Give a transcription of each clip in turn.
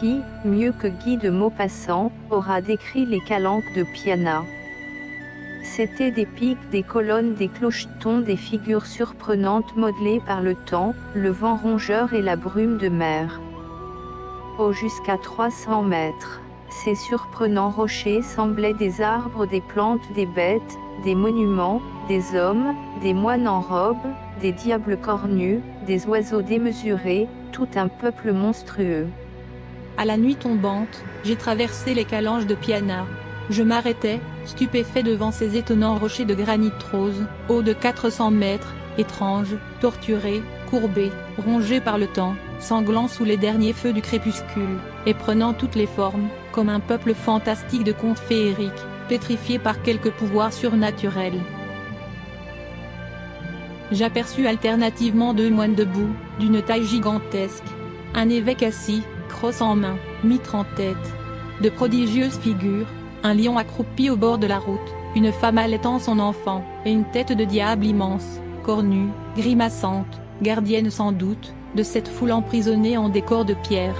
qui, mieux que Guy de Maupassant, aura décrit les calanques de Piana. C'étaient des pics, des colonnes, des clochetons, des figures surprenantes modelées par le temps, le vent rongeur et la brume de mer. Haut jusqu'à 300 mètres, ces surprenants rochers semblaient des arbres, des plantes, des bêtes, des monuments, des hommes, des moines en robe, des diables cornus, des oiseaux démesurés, tout un peuple monstrueux. À la nuit tombante, j'ai traversé les calanques de Piana. Je m'arrêtais, stupéfait devant ces étonnants rochers de granit rose, hauts de 400 mètres, étranges, torturés, courbés, rongés par le temps, sanglants sous les derniers feux du crépuscule, et prenant toutes les formes, comme un peuple fantastique de contes féeriques, pétrifié par quelque pouvoir surnaturel. J'aperçus alternativement 2 moines debout, d'une taille gigantesque. Un évêque assis, crosse en main, mitre en tête. De prodigieuses figures, un lion accroupi au bord de la route, une femme allaitant son enfant, et une tête de diable immense, cornue, grimaçante, gardienne sans doute, de cette foule emprisonnée en décor de pierre.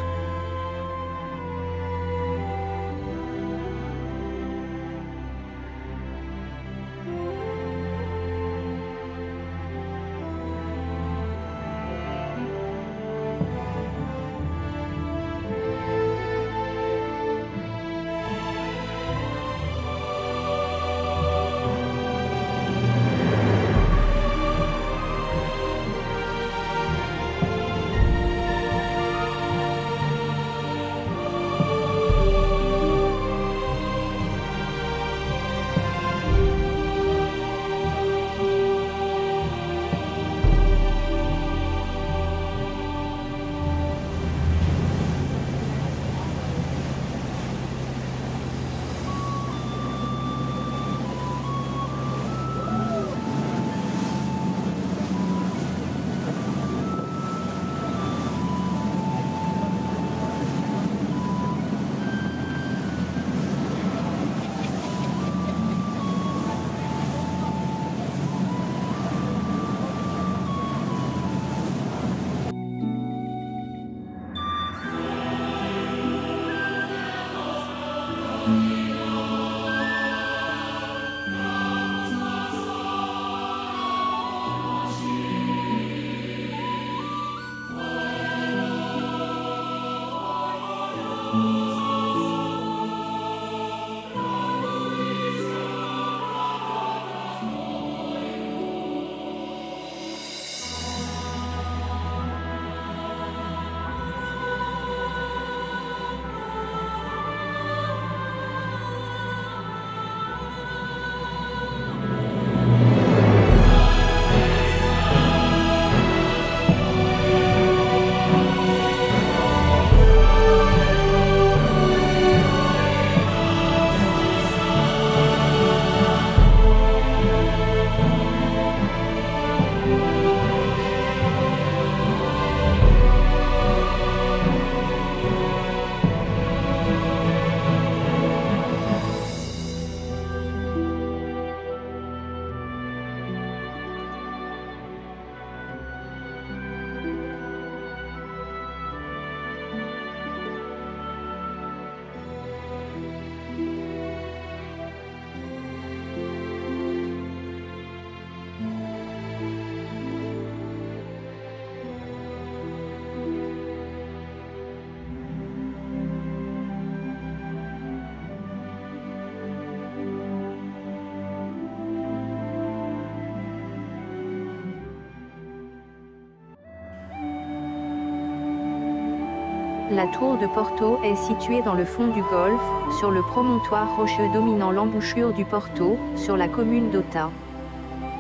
La tour de Porto est située dans le fond du golfe, sur le promontoire rocheux dominant l'embouchure du Porto, sur la commune d'Ota.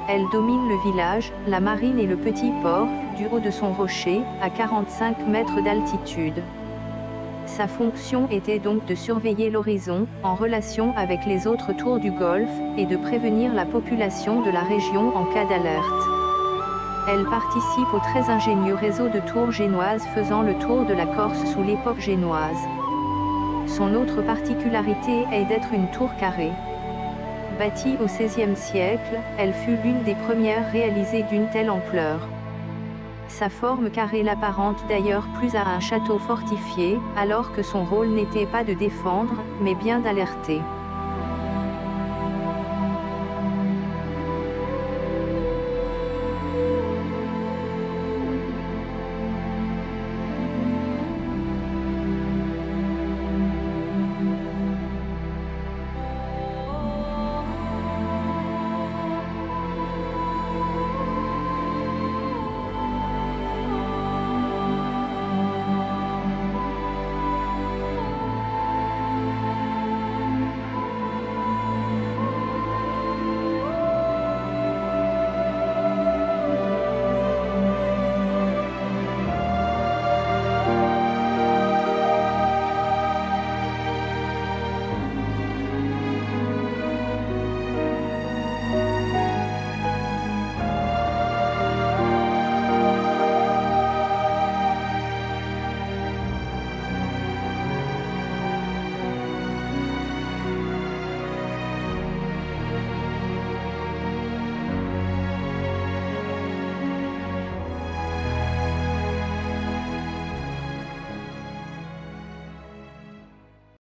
Elle domine le village, la marine et le petit port, du haut de son rocher, à 45 mètres d'altitude. Sa fonction était donc de surveiller l'horizon, en relation avec les autres tours du golfe, et de prévenir la population de la région en cas d'alerte. Elle participe au très ingénieux réseau de tours génoises faisant le tour de la Corse sous l'époque génoise. Son autre particularité est d'être une tour carrée. Bâtie au XVIe siècle, elle fut l'une des premières réalisées d'une telle ampleur. Sa forme carrée l'apparente d'ailleurs plus à un château fortifié, alors que son rôle n'était pas de défendre, mais bien d'alerter.